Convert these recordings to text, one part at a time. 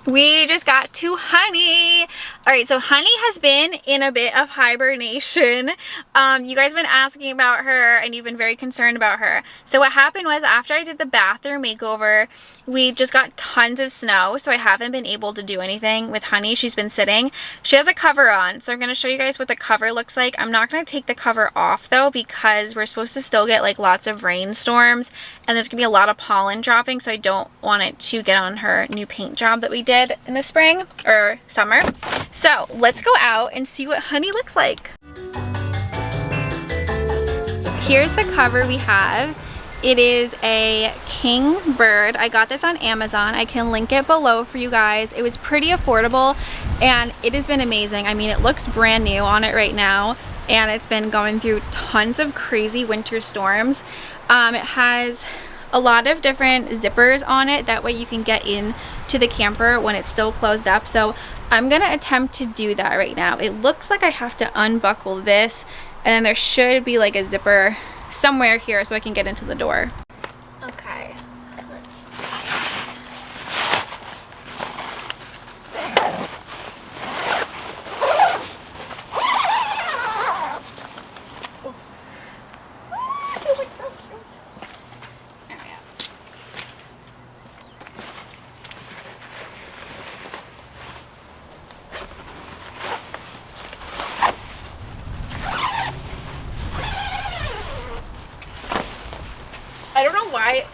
We just got to Honey. All right, so Honey has been in a bit of hibernation. You guys have been asking about her and you've been very concerned about her. So what happened was, after I did the bathroom makeover, we just got tons of snow, so I haven't been able to do anything with Honey. She's been sitting. She has a cover on, so I'm going to show you guys what the cover looks like. I'm not going to take the cover off though, because we're supposed to still get like lots of rainstorms and there's going to be a lot of pollen dropping, so I don't want it to get on her new paint job that we did in the spring or summer. So let's go out and see what Honey looks like. Here's the cover we have. It is a king bird. I got this on Amazon. I can link it below for you guys. It was pretty affordable and it has been amazing. I mean, it looks brand new on it right now and it's been going through tons of crazy winter storms. It has a lot of different zippers on it, that way you can get in to the camper when it's still closed up. So I'm gonna attempt to do that right now. It looks like I have to unbuckle this and then there should be like a zipper somewhere here so I can get into the door. Okay, I don't know why,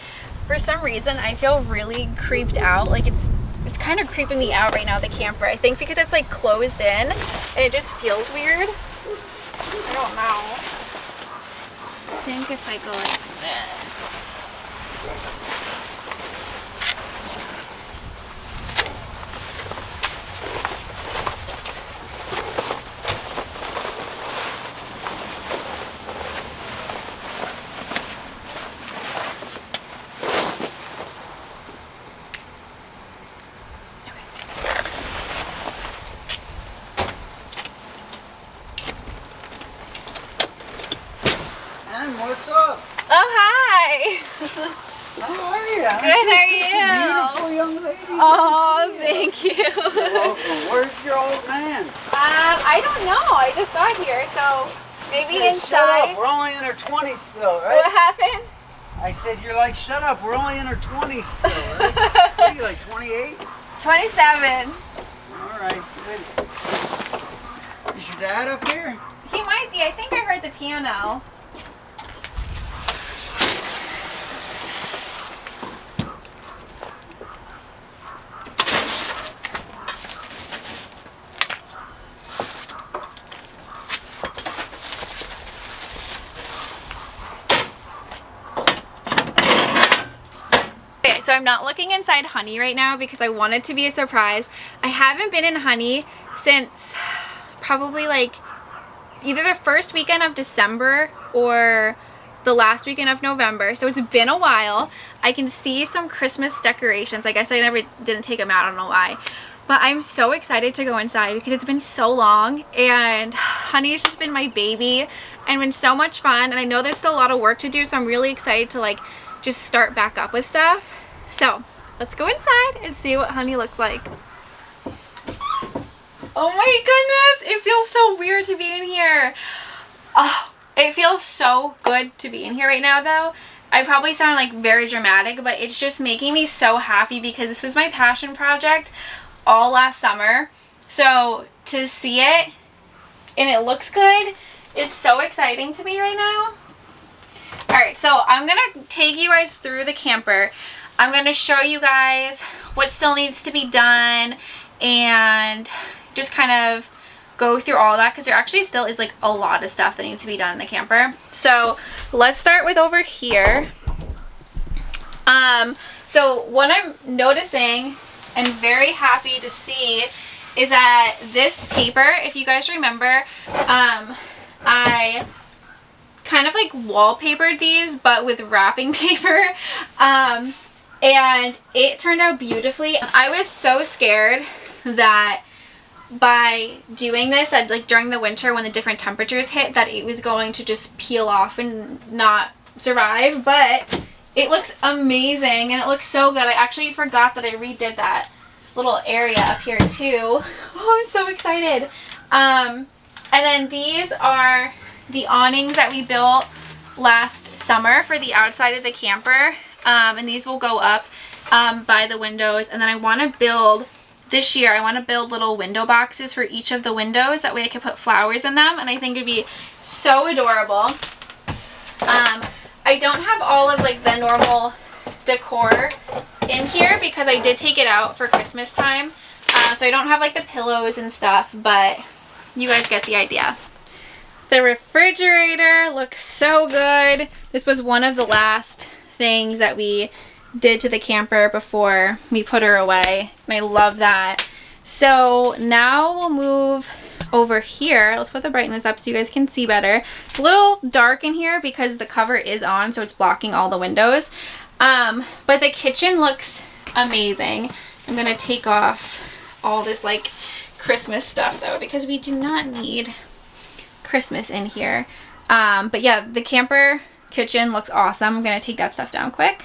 for some reason I feel really creeped out. Like it's kind of creeping me out right now, the camper. I think because it's like closed in and it just feels weird. I don't know. I think if I go like this. What's up? Oh, hi! How are you? Good, how are you? Beautiful young lady. Oh, thank you. You're welcome. Where's your old man? I don't know. I just got here, so maybe Hey, inside. shut up. We're only in our 20s still, right? What happened? I said, you're like, shut up. We're only in our 20s still, right? What are you, like 28? 27. All right, good. Is your dad up here? He might be. I think I heard the piano. So I'm not looking inside Honey right now because I want it to be a surprise. I haven't been in Honey since probably like either the first weekend of December or the last weekend of November. So it's been a while. I can see some Christmas decorations. I guess I didn't take them out. I don't know why. But I'm so excited to go inside because it's been so long and Honey's just been my baby and been so much fun. And I know there's still a lot of work to do, so I'm really excited to like just start back up with stuff. So let's go inside and see what Honey looks like. Oh my goodness, it feels so weird to be in here. Oh, it feels so good to be in here right now though. I probably sound like very dramatic, but it's just making me so happy because this was my passion project all last summer. So to see it and it looks good is so exciting to me right now. Alright, so I'm gonna take you guys through the camper. I'm gonna show you guys what still needs to be done and just kind of go through all that because there actually still is like a lot of stuff that needs to be done in the camper. So let's start with over here. So what I'm noticing and very happy to see is that this paper, if you guys remember, I kind of like wallpapered these but with wrapping paper, and it turned out beautifully. I was so scared that by doing this, like during the winter when the different temperatures hit, that it was going to just peel off and not survive, but it looks amazing and it looks so good. I actually forgot that I redid that. little area up here too. Oh, I'm so excited. And then these are the awnings that we built last summer for the outside of the camper. And these will go up by the windows. And then I want to build, this year, I want to build little window boxes for each of the windows. That way I can put flowers in them. And I think it'd be so adorable. I don't have all of like the normal decor in here because I did take it out for Christmas time. So I don't have like the pillows and stuff, but you guys get the idea. The refrigerator looks so good. This was one of the last things that we did to the camper before we put her away, and I love that. So now we'll move over here. Let's put the brightness up so you guys can see better. It's a little dark in here because the cover is on, so it's blocking all the windows. But the kitchen looks amazing. I'm gonna take off all this like Christmas stuff though, because we do not need Christmas in here. But yeah, the camper kitchen looks awesome. I'm gonna take that stuff down quick.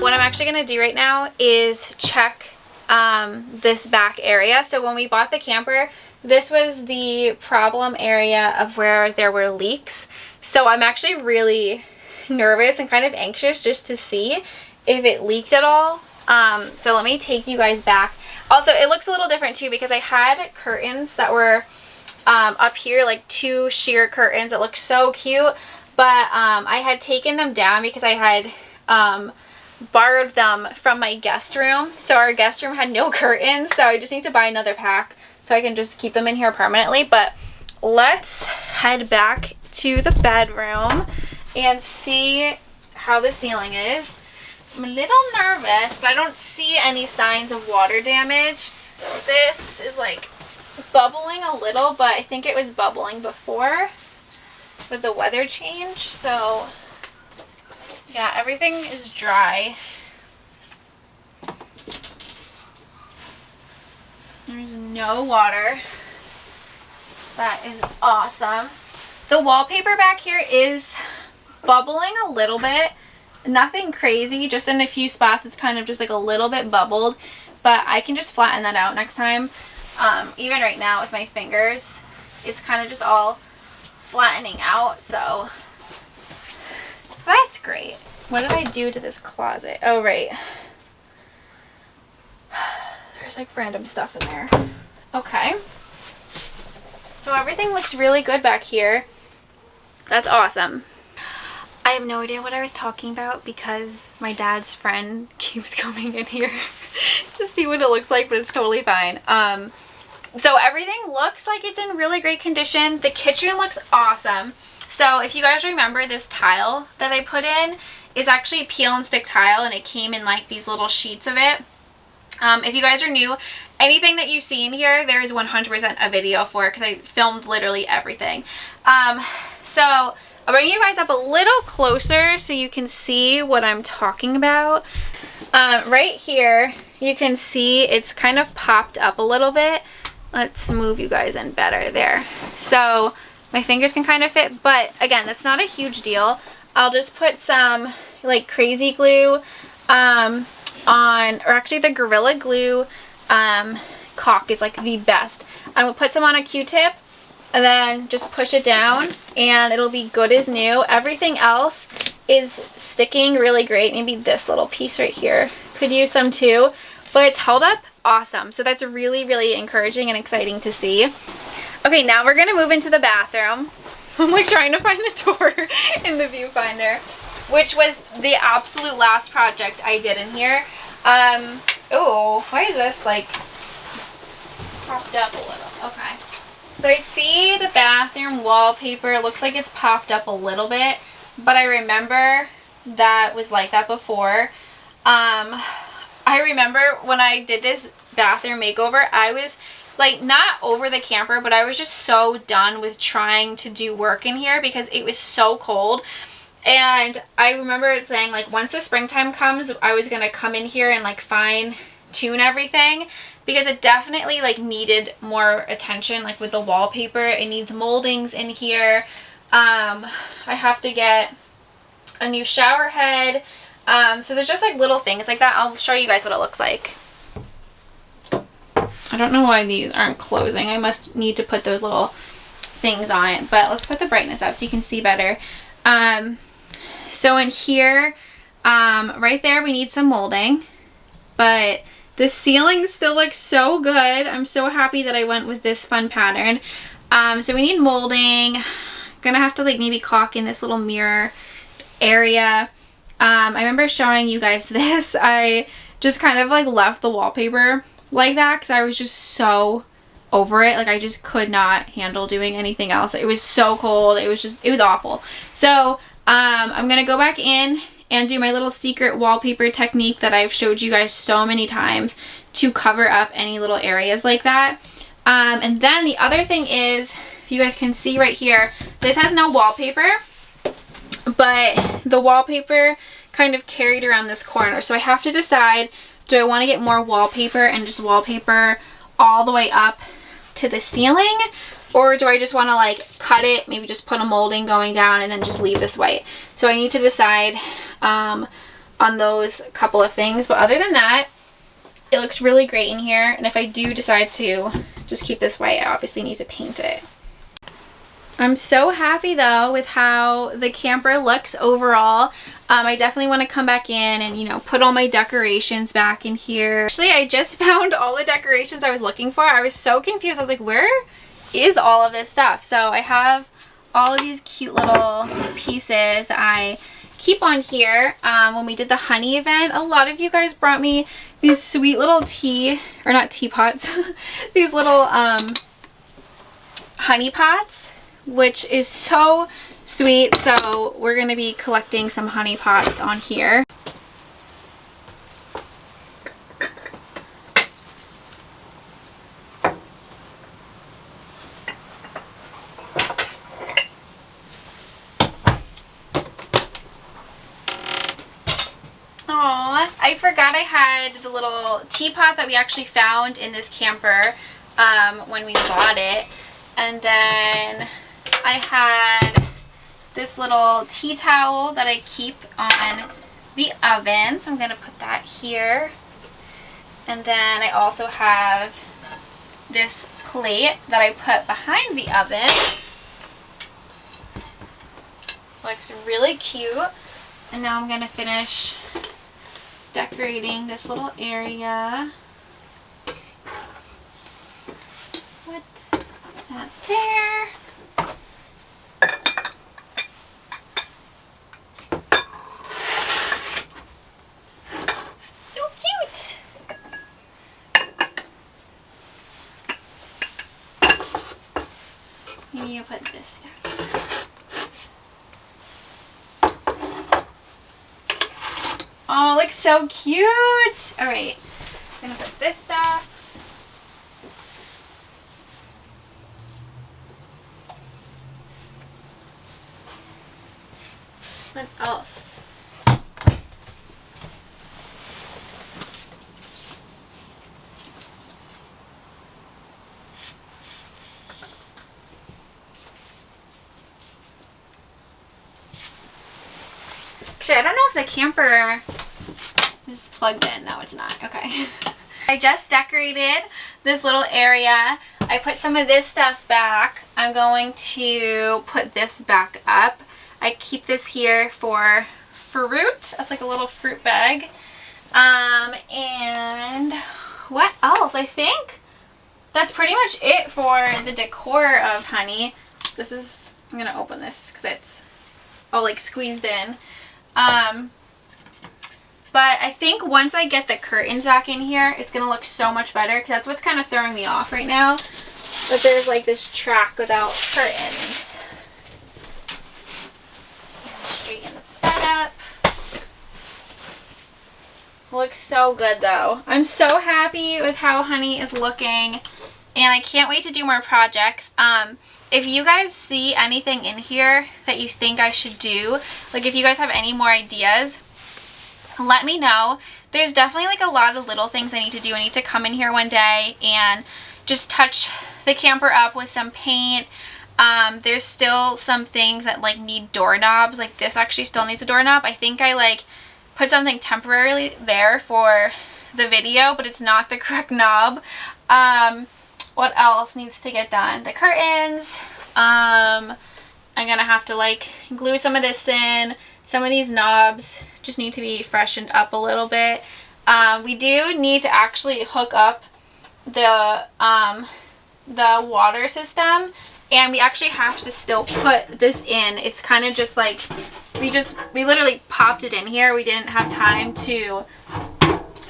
What I'm actually gonna do right now is check this back area. So when we bought the camper, this was the problem area of where there were leaks. So I'm actually really nervous and kind of anxious just to see if it leaked at all. So let me take you guys back. Also, it looks a little different too because I had curtains that were up here, like 2 sheer curtains that look so cute, but I had taken them down because I had borrowed them from my guest room. So our guest room had no curtains, so I just need to buy another pack so I can just keep them in here permanently. But let's head back to the bedroom and see how the ceiling is. I'm a little nervous, but I don't see any signs of water damage. This is like bubbling a little, but I think it was bubbling before with the weather change. So yeah, everything is dry. There's no water. That is awesome. The wallpaper back here is bubbling a little bit. Nothing crazy, just in a few spots it's kind of just like a little bit bubbled, but I can just flatten that out next time. Even right now with my fingers, it's kind of just all flattening out, so that's great. What did I do to this closet? Oh, right. There's like random stuff in there. Okay. So everything looks really good back here. That's awesome. I have no idea what I was talking about because my dad's friend keeps coming in here to see what it looks like, but it's totally fine. So everything looks like it's in really great condition. The kitchen looks awesome. So if you guys remember, this tile that I put in is actually peel and stick tile, and it came in like these little sheets of it. If you guys are new, anything that you see in here, there is 100% a video for because I filmed literally everything. So I'll bring you guys up a little closer so you can see what I'm talking about. Right here, you can see it's kind of popped up a little bit. Let's move you guys in better there. So my fingers can kind of fit, but again, that's not a huge deal. I'll just put some like crazy glue on, or actually the Gorilla Glue caulk is like the best. I will put some on a Q-tip and then just push it down and it'll be good as new. Everything else is sticking really great. Maybe this little piece right here could use some too, but it's held up awesome. So that's really, really encouraging and exciting to see. Okay, now we're gonna move into the bathroom. I'm like trying to find the door in the viewfinder, which was the absolute last project I did in here. Oh, why is this like popped up a little? Okay. So I see the bathroom wallpaper. It looks like it's popped up a little bit, but I remember that was like that before. I remember when I did this bathroom makeover, I was like not over the camper, but I was just so done with trying to do work in here because it was so cold. And I remember it saying like once the springtime comes, I was gonna come in here and like fine tune everything. because it definitely like needed more attention, like with the wallpaper. It needs moldings in here. I have to get a new shower head. So there's just like little things like that. I'll show you guys what it looks like. I don't know why these aren't closing. I must need to put those little things on it, but let's put the brightness up so you can see better. So in here, right there, we need some molding, but the ceiling still looks so good. I'm so happy that I went with this fun pattern. So we need molding. Gonna have to like maybe caulk in this little mirror area. I remember showing you guys this. I just kind of like left the wallpaper like that because I was just so over it. Like I just could not handle doing anything else. It was so cold. It was awful. So I'm gonna go back in and do my little secret wallpaper technique that I've showed you guys so many times to cover up any little areas like that. And then the other thing is, if you guys can see right here, this has no wallpaper, but the wallpaper kind of carried around this corner. So I have to decide, do I want to get more wallpaper and just wallpaper all the way up to the ceiling, or do I just want to like cut it, maybe just put a molding going down and then just leave this white? So I need to decide on those couple of things, but other than that, it looks really great in here. And if I do decide to just keep this white, I obviously need to paint it. I'm so happy though with how the camper looks overall. I definitely want to come back in and, you know, put all my decorations back in here. Actually, I just found all the decorations I was looking for. I was so confused. I was like, where is all of this stuff? So I have all of these cute little pieces I keep on here. When we did the honey event, a lot of you guys brought me these sweet little teapots, these little honey pots, which is so sweet. So we're going to be collecting some honey pots on here. Aw, I forgot I had the little teapot that we actually found in this camper when we bought it. And then I had this little tea towel that I keep on the oven, so I'm going to put that here. And then I also have this plate that I put behind the oven. Looks really cute. And now I'm going to finish decorating this little area. Put that there. So cute. Maybe I'll put this down. Oh, it looks so cute. All right, I'm gonna put this stuff. What else? Actually, I don't know if the camper is plugged in. No, it's not. Okay. I just decorated this little area. I put some of this stuff back. I'm going to put this back up. I keep this here for fruit. That's like a little fruit bag. And what else? I think that's pretty much it for the decor of honey. This is, I'm gonna open this because it's all like squeezed in. But I think once I get the curtains back in here, it's gonna look so much better, because that's what's kind of throwing me off right now. But there's like this track without curtains. Straighten the bed up. Looks so good though. I'm so happy with how honey is looking, and I can't wait to do more projects. If you guys see anything in here that you think I should do, like if you guys have any more ideas, let me know, there's definitely like a lot of little things I need to do. I need to come in here one day and just touch the camper up with some paint. There's still some things that like need doorknobs. Like this actually still needs a doorknob. I think I like put something temporarily there for the video, but it's not the correct knob. What else needs to get done? The curtains. I'm gonna have to like glue some of this in. Some of these knobs just need to be freshened up a little bit. We do need to actually hook up the water system, and we actually have to still put this in. It's kind of just like we literally popped it in here. We didn't have time to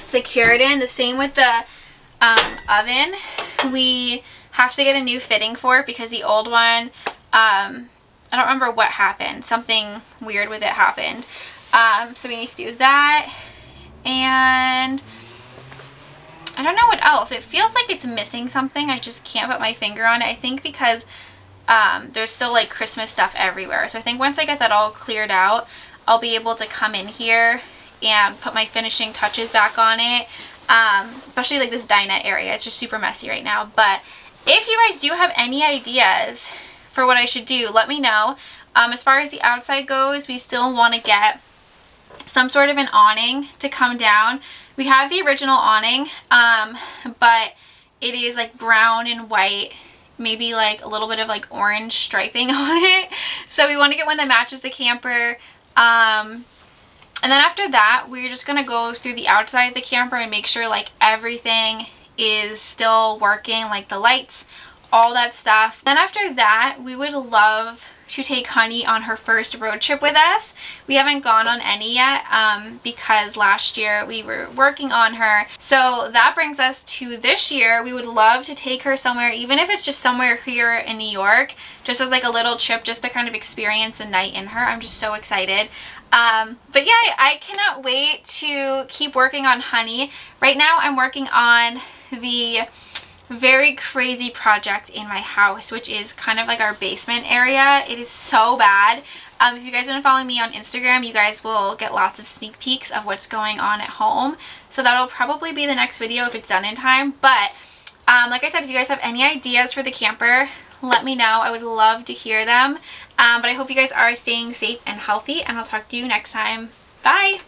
secure it in. The same with the oven. We have to get a new fitting for it because the old one, I don't remember what happened. Something weird with it happened. So we need to do that. And I don't know what else. It feels like it's missing something. I just can't put my finger on it. I think because there's still like Christmas stuff everywhere. So I think once I get that all cleared out, I'll be able to come in here and put my finishing touches back on it. Especially like this dinette area. It's just super messy right now. But if you guys do have any ideas for what I should do, let me know. As far as the outside goes, we still want to get some sort of an awning to come down. We have the original awning, but it is like brown and white, maybe like a little bit of like orange striping on it. So we want to get one that matches the camper. And then after that, we're just going to go through the outside of the camper and make sure like everything is still working, like the lights, all that stuff. Then after that, we would love to take Honey on her first road trip with us. We haven't gone on any yet because last year we were working on her. So that brings us to this year. We would love to take her somewhere, even if it's just somewhere here in New York, just as like a little trip, just to kind of experience a night in her. I'm just so excited. But yeah, I cannot wait to keep working on Honey. Right now I'm working on the very crazy project in my house, which is kind of like our basement area. It is so bad. If you guys have been following me on Instagram, you guys will get lots of sneak peeks of what's going on at home. So that'll probably be the next video if it's done in time. But like I said, if you guys have any ideas for the camper, let me know. I would love to hear them. But I hope you guys are staying safe and healthy, and I'll talk to you next time. Bye!